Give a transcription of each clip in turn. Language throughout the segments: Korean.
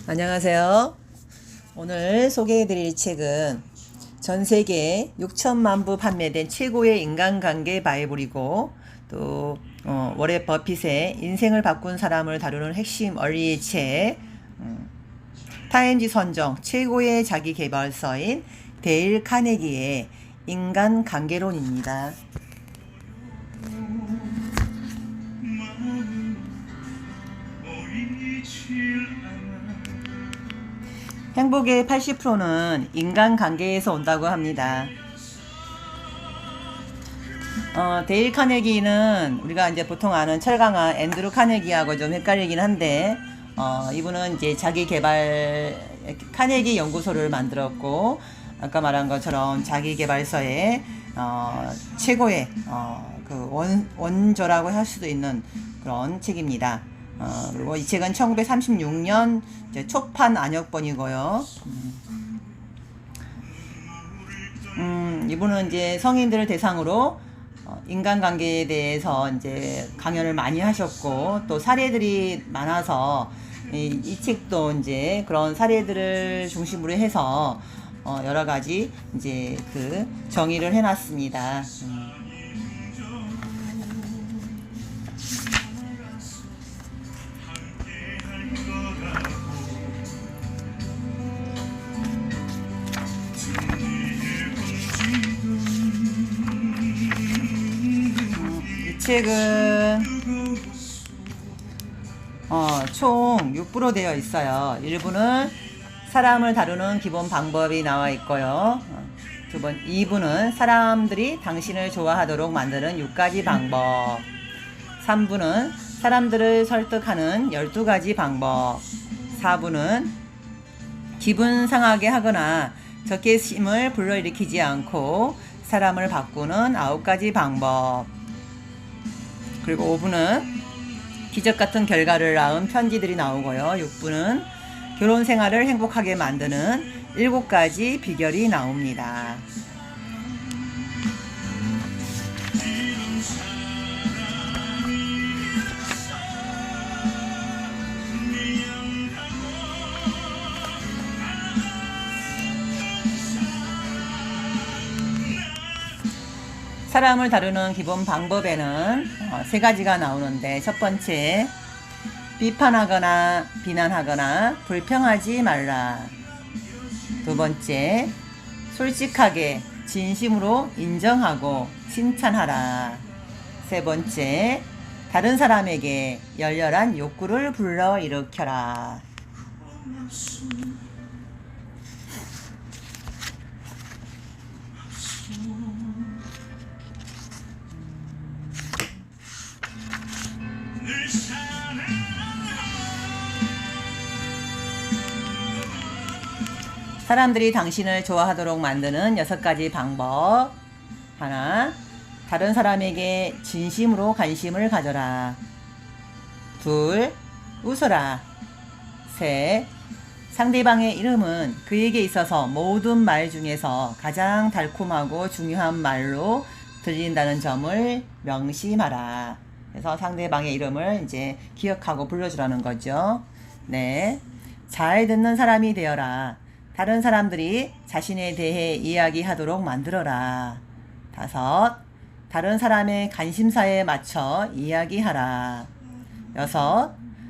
안녕하세요. 오늘 소개해드릴 책은 전 세계 6천만 부 판매된 최고의 인간관계 바이블이고 또 워렌 버핏의 인생을 바꾼 사람을 다루는 핵심 원리의 책, 타임지 선정 최고의 자기계발서인 데일 카네기의 인간관계론입니다. 행복의 80%는 인간관계에서 온다고 합니다. 데일 카네기는 우리가 이제 보통 아는 철강한 앤드루 카네기하고 좀 헷갈리긴 한데, 이분은 이제 자기 개발 카네기 연구소를 만들었고, 아까 말한 것처럼 자기 개발서의 최고의 그 원조라고 할 수도 있는 그런 책입니다. 그리고 이 책은 1936년 초판 안역본이고요. 이분은 이제 성인들을 대상으로 인간관계에 대해서 이제 강연을 많이 하셨고 또 사례들이 많아서 이 책도 이제 그런 사례들을 중심으로 해서 여러 가지 이제 그 정의를 해놨습니다. 이 책은 총 6부로 되어 있어요. 1부는 사람을 다루는 기본 방법이 나와 있고요. 2부는 사람들이 당신을 좋아하도록 만드는 6가지 방법. 3부는 사람들을 설득하는 12가지 방법. 4부는 기분 상하게 하거나 적개심을 불러일으키지 않고 사람을 바꾸는 9가지 방법. 그리고 5부는 기적 같은 결과를 낳은 편지들이 나오고요. 6부는 결혼 생활을 행복하게 만드는 7가지 비결이 나옵니다. 사람을 다루는 기본 방법에는 3가지가 나오는데, 첫 번째, 비판하거나 비난하거나 불평하지 말라. 두 번째, 솔직하게 진심으로 인정하고 칭찬하라. 세 번째, 다른 사람에게 열렬한 욕구를 불러일으켜라. 사람들이 당신을 좋아하도록 만드는 6가지 방법. 하나, 다른 사람에게 진심으로 관심을 가져라. 둘, 웃어라. 셋, 상대방의 이름은 그에게 있어서 모든 말 중에서 가장 달콤하고 중요한 말로 들린다는 점을 명심하라. 그래서 상대방의 이름을 이제 기억하고 불러주라는 거죠. 네, 잘 듣는 사람이 되어라. 다른 사람들이 자신에 대해 이야기하도록 만들어라. 5, 다른 사람의 관심사에 맞춰 이야기하라. 6,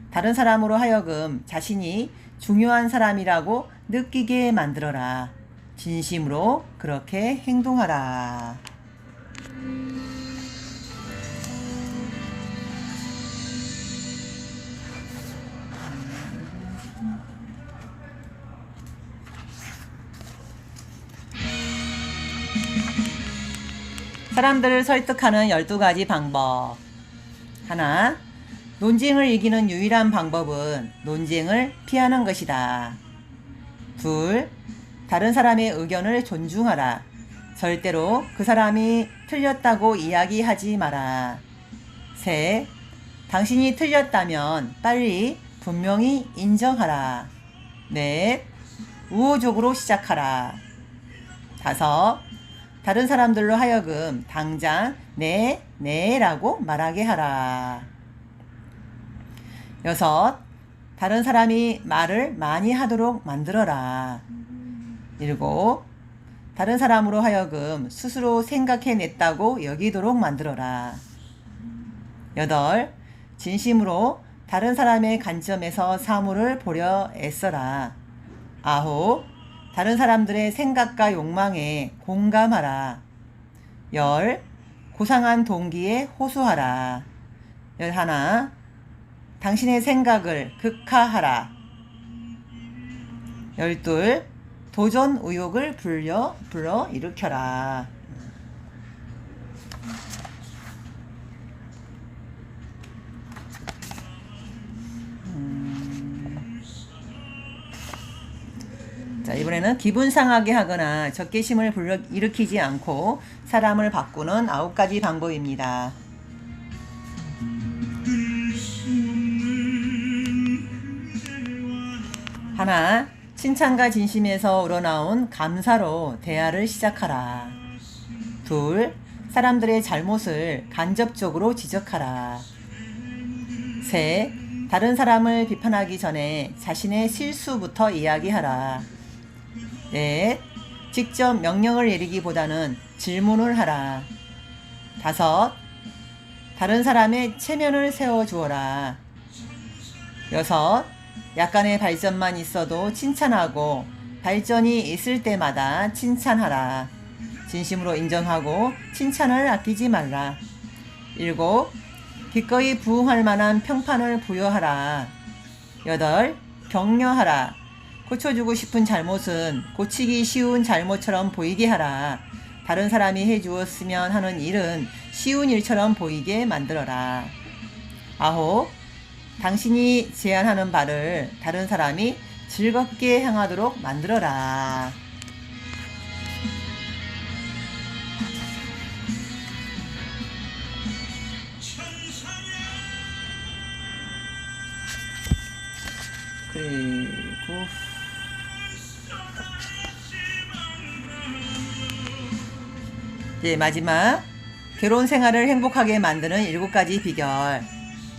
다른 사람으로 하여금 자신이 중요한 사람이라고 느끼게 만들어라. 진심으로 그렇게 행동하라. 사람들을 설득하는 12가지 방법. 하나, 논쟁을 이기는 유일한 방법은 논쟁을 피하는 것이다. 둘, 다른 사람의 의견을 존중하라. 절대로 그 사람이 틀렸다고 이야기하지 마라. 셋, 당신이 틀렸다면 빨리 분명히 인정하라. 넷, 우호적으로 시작하라. 5, 다른 사람들로 하여금 당장 네 라고 말하게 하라. 6, 다른 사람이 말을 많이 하도록 만들어라. 7. 다른 사람으로 하여금 스스로 생각해냈다고 여기도록 만들어라. 8. 진심으로 다른 사람의 관점에서 사물을 보려 애써라. 9. 다른 사람들의 생각과 욕망에 공감하라. 10. 고상한 동기에 호소하라. 11. 당신의 생각을 극화하라. 12. 도전 의욕을 불러 일으켜라. 자, 이번에는 기분 상하게 하거나 적개심을 일으키지 않고 사람을 바꾸는 9가지 방법입니다. 하나, 칭찬과 진심에서 우러나온 감사로 대화를 시작하라. 2. 사람들의 잘못을 간접적으로 지적하라. 3. 다른 사람을 비판하기 전에 자신의 실수부터 이야기하라. 4. 직접 명령을 내리기보다는 질문을 하라. 5. 다른 사람의 체면을 세워주어라. 6. 약간의 발전만 있어도 칭찬하고 발전이 있을 때마다 칭찬하라. 진심으로 인정하고 칭찬을 아끼지 말라. 7. 기꺼이 부응할 만한 평판을 부여하라. 8. 격려하라. 고쳐주고 싶은 잘못은 고치기 쉬운 잘못처럼 보이게 하라. 다른 사람이 해주었으면 하는 일은 쉬운 일처럼 보이게 만들어라. 9. 당신이 제안하는 바를 다른 사람이 즐겁게 향하도록 만들어라. 그리고 이제 마지막 결혼 생활을 행복하게 만드는 7가지 비결.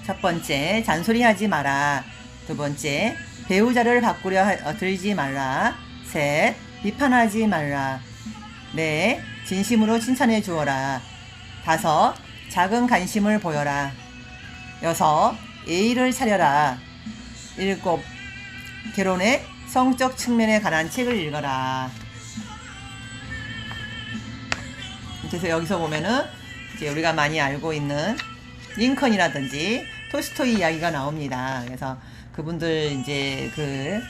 첫 번째, 잔소리하지 마라. 두 번째, 배우자를 바꾸려 들지 말라. 셋, 비판하지 말라. 넷, 진심으로 칭찬해 주어라. 5, 작은 관심을 보여라. 6, 예의를 차려라. 7, 결혼의 성적 측면에 관한 책을 읽어라. 그래서 여기서 보면은 이제 우리가 많이 알고 있는 링컨이라든지 톨스토이 이야기가 나옵니다. 그래서 그분들 이제 그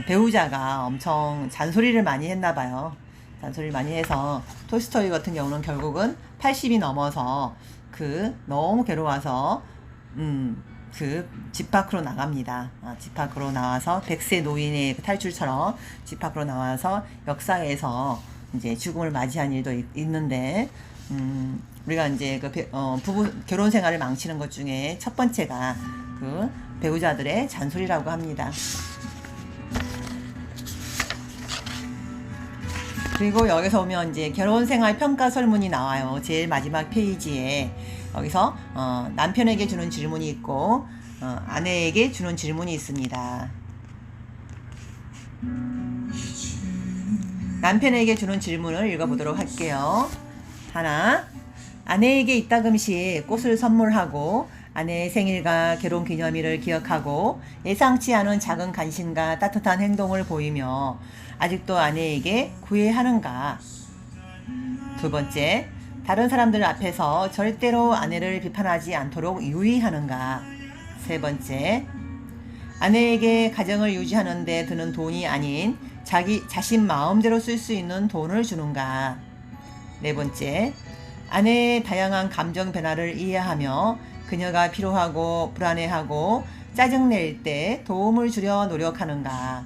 배우자가 엄청 잔소리를 많이 했나 봐요. 잔소리를 많이 해서 톨스토이 같은 경우는 결국은 80이 넘어서 너무 괴로워서 그 집 밖으로 나갑니다. 집 밖으로 나와서 백세 노인의 탈출처럼 집 밖으로 나와서 역사에서 이제 죽음을 맞이한 일도 있는데, 우리가 이제 부부 결혼 생활을 망치는 것 중에 첫 번째가 그 배우자들의 잔소리라고 합니다. 그리고 여기서 보면 이제 결혼 생활 평가 설문이 나와요. 제일 마지막 페이지에 여기서 남편에게 주는 질문이 있고 아내에게 주는 질문이 있습니다. 남편에게 주는 질문을 읽어보도록 할게요. 하나, 아내에게 이따금씩 꽃을 선물하고 아내의 생일과 결혼기념일을 기억하고 예상치 않은 작은 관심과 따뜻한 행동을 보이며 아직도 아내에게 구애하는가? 두 번째, 다른 사람들 앞에서 절대로 아내를 비판하지 않도록 유의하는가? 세 번째, 아내에게 가정을 유지하는 데 드는 돈이 아닌 자신 마음대로 쓸 수 있는 돈을 주는가? 네 번째, 아내의 다양한 감정 변화를 이해하며 그녀가 피로하고 불안해하고 짜증낼 때 도움을 주려 노력하는가?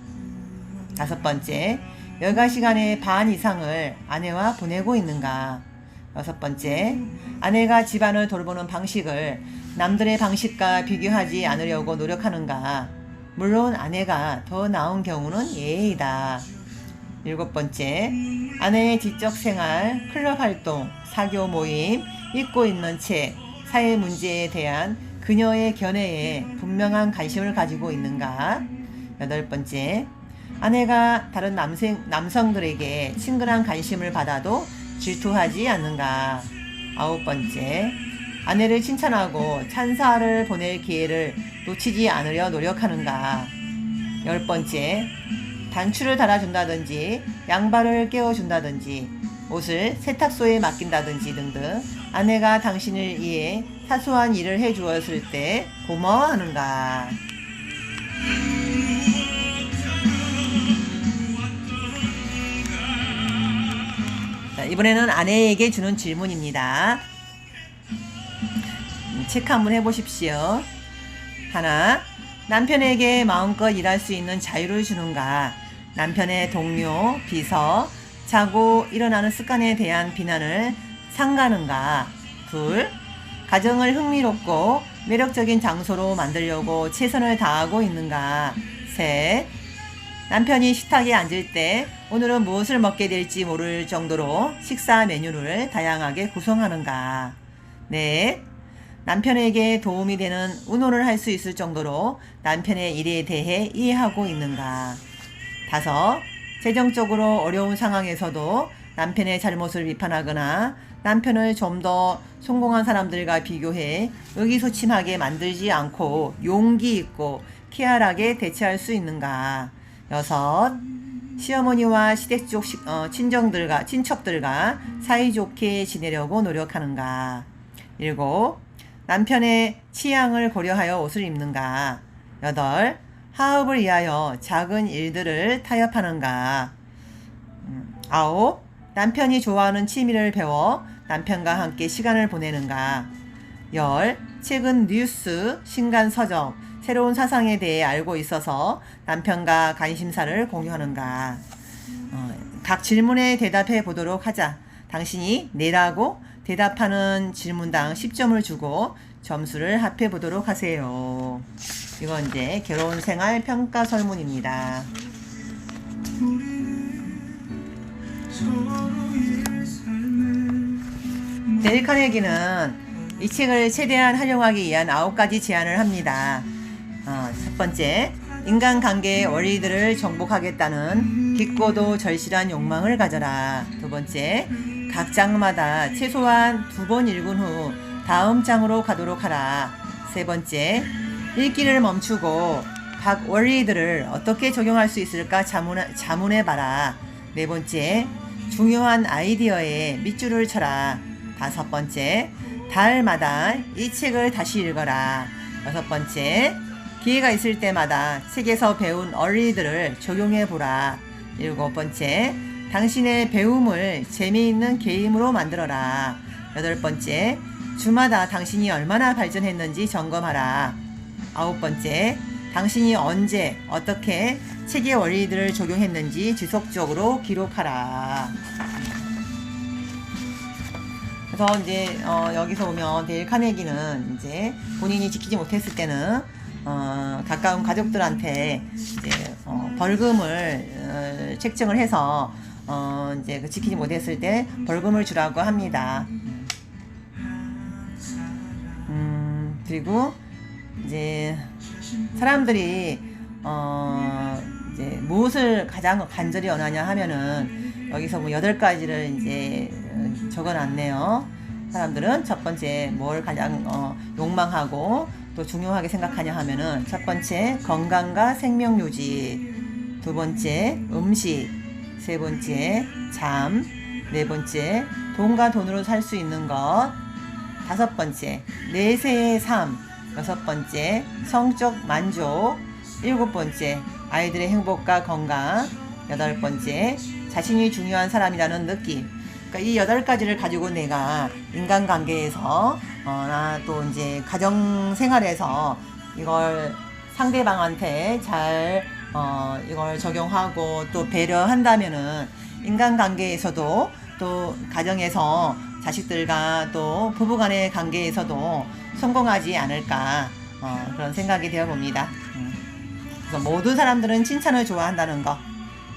다섯 번째, 여가 시간의 반 이상을 아내와 보내고 있는가? 여섯 번째, 아내가 집안을 돌보는 방식을 남들의 방식과 비교하지 않으려고 노력하는가? 물론 아내가 더 나은 경우는 예외이다. 일곱 번째, 아내의 지적 생활, 클럽 활동, 사교 모임, 읽고 있는 책, 사회 문제에 대한 그녀의 견해에 분명한 관심을 가지고 있는가? 8번째, 아내가 다른 남성들에게 친근한 관심을 받아도 질투하지 않는가? 9번째, 아내를 칭찬하고 찬사를 보낼 기회를 놓치지 않으려 노력하는가? 10번째, 단추를 달아준다든지 양발을 깨워준다든지 옷을 세탁소에 맡긴다든지 등등 아내가 당신을 위해 사소한 일을 해주었을 때 고마워하는가? 자, 이번에는 아내에게 주는 질문입니다. 체크 한번 해보십시오. 하나, 남편에게 마음껏 일할 수 있는 자유를 주는가? 남편의 동료, 비서, 자고 일어나는 습관에 대한 비난을 삼가는가? 둘, 가정을 흥미롭고 매력적인 장소로 만들려고 최선을 다하고 있는가? 셋, 남편이 식탁에 앉을 때 오늘은 무엇을 먹게 될지 모를 정도로 식사 메뉴를 다양하게 구성하는가? 넷, 남편에게 도움이 되는 의논을 할 수 있을 정도로 남편의 일에 대해 이해하고 있는가? 다섯, 재정적으로 어려운 상황에서도 남편의 잘못을 비판하거나 남편을 좀 더 성공한 사람들과 비교해 의기소침하게 만들지 않고 용기 있고 쾌활하게 대처할 수 있는가? 여섯, 시어머니와 시댁 쪽 친척들과 사이좋게 지내려고 노력하는가? 일곱, 남편의 취향을 고려하여 옷을 입는가? 여덟, 하업을 위하여 작은 일들을 타협하는가? 아홉, 남편이 좋아하는 취미를 배워 남편과 함께 시간을 보내는가? 열, 최근 뉴스, 신간 서적, 새로운 사상에 대해 알고 있어서 남편과 관심사를 공유하는가? 각 질문에 대답해 보도록 하자. 당신이 네라고 대답하는 질문당 10점을 주고 점수를 합해 보도록 하세요. 이건 이제 결혼 생활 평가 설문입니다. 데일 카네기는 이 책을 최대한 활용하기 위한 9가지 제안을 합니다. 첫 번째, 인간관계의 원리들을 정복하겠다는 깊고도 절실한 욕망을 가져라. 두 번째, 각 장마다 최소한 2번 읽은 후 다음 장으로 가도록 하라. 세 번째, 읽기를 멈추고 각 원리들을 어떻게 적용할 수 있을까 자문해봐라. 네 번째, 중요한 아이디어에 밑줄을 쳐라. 다섯 번째, 달마다 이 책을 다시 읽어라. 여섯 번째, 기회가 있을 때마다 책에서 배운 원리들을 적용해보라. 일곱 번째, 당신의 배움을 재미있는 게임으로 만들어라. 여덟 번째, 주마다 당신이 얼마나 발전했는지 점검하라. 아홉 번째, 당신이 언제 어떻게 책의 원리들을 적용했는지 지속적으로 기록하라. 그래서 이제 여기서 보면 데일 카네기는 이제 본인이 지키지 못했을 때는 가까운 가족들한테 이제 벌금을 책정을 해서 이제 그 지키지 못했을 때 벌금을 주라고 합니다. 그리고 이제 사람들이 이제 무엇을 가장 간절히 원하냐 하면은 여기서 뭐 8가지를 이제 적어놨네요. 사람들은 첫 번째 뭘 가장 욕망하고 또 중요하게 생각하냐 하면은 첫 번째 건강과 생명 유지, 두 번째 음식, 세 번째 잠, 네 번째 돈과 돈으로 살 수 있는 것, 다섯 번째 내세의 삶, 여섯 번째 성적 만족, 일곱 번째 아이들의 행복과 건강, 여덟 번째 자신이 중요한 사람이라는 느낌. 그러니까 이 8가지를 가지고 내가 인간관계에서 또 이제 가정생활에서 이걸 상대방한테 잘 이걸 적용하고 또 배려한다면은 인간관계에서도 또 가정에서 자식들과 또 부부간의 관계에서도 성공하지 않을까 그런 생각이 되어 봅니다. 그래서 모든 사람들은 칭찬을 좋아한다는 것.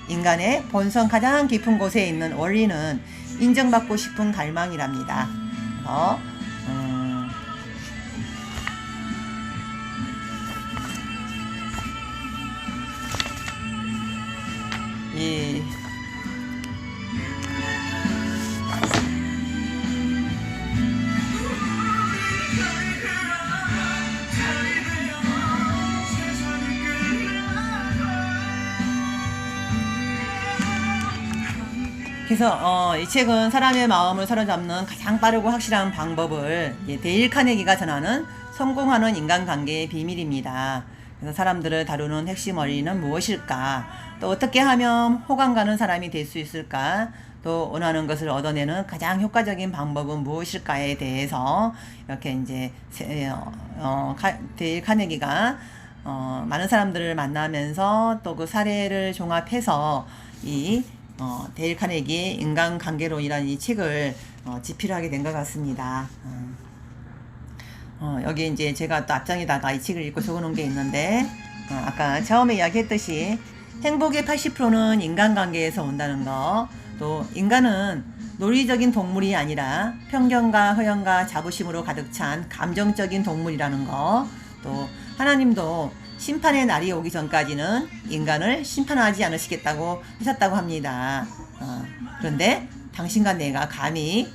인간의 본성 가장 깊은 곳에 있는 원리는 인정받고 싶은 갈망이랍니다. 그래서 그래서 이 책은 사람의 마음을 사로잡는 가장 빠르고 확실한 방법을 데일 카네기가 전하는 성공하는 인간관계의 비밀입니다. 그래서 사람들을 다루는 핵심 원리는 무엇일까? 또 어떻게 하면 호감 가는 사람이 될 수 있을까? 또 원하는 것을 얻어내는 가장 효과적인 방법은 무엇일까에 대해서 이렇게 이제 데일 카네기가 많은 사람들을 만나면서 또 그 사례를 종합해서 이 데일 카네기의 인간관계론이라는 이 책을 집필하게 된 것 같습니다. 여기 이제 제가 또 앞장에다가 이 책을 읽고 적어놓은 게 있는데, 아까 처음에 이야기했듯이 행복의 80%는 인간관계에서 온다는 거, 또 인간은 논리적인 동물이 아니라 편견과 허영과 자부심으로 가득 찬 감정적인 동물이라는 거, 또 하나님도 심판의 날이 오기 전까지는 인간을 심판하지 않으시겠다고 하셨다고 합니다. 그런데 당신과 내가 감히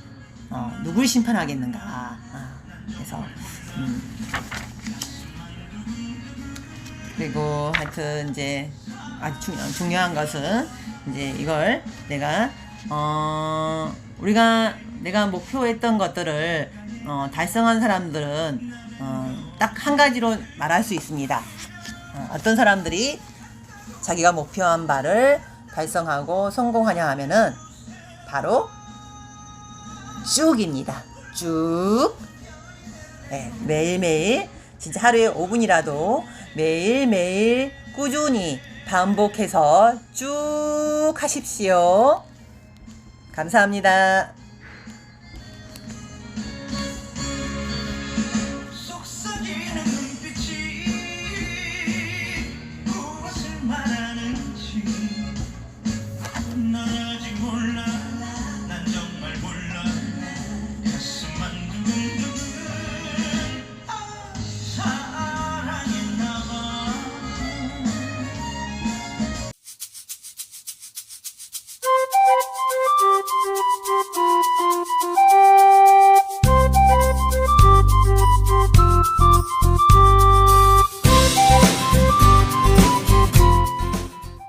누굴 심판하겠는가. 그래서 그리고 하여튼 이제 아주 중요한 것은 이제 이걸 내가 내가 목표했던 것들을 달성한 사람들은 딱 한 가지로 말할 수 있습니다. 어떤 사람들이 자기가 목표한 바를 달성하고 성공하냐 하면은 바로 쭉입니다. 쭉. 네, 매일매일 진짜 하루에 5분이라도 매일매일 꾸준히 반복해서 쭉 하십시오. 감사합니다. 속삭이는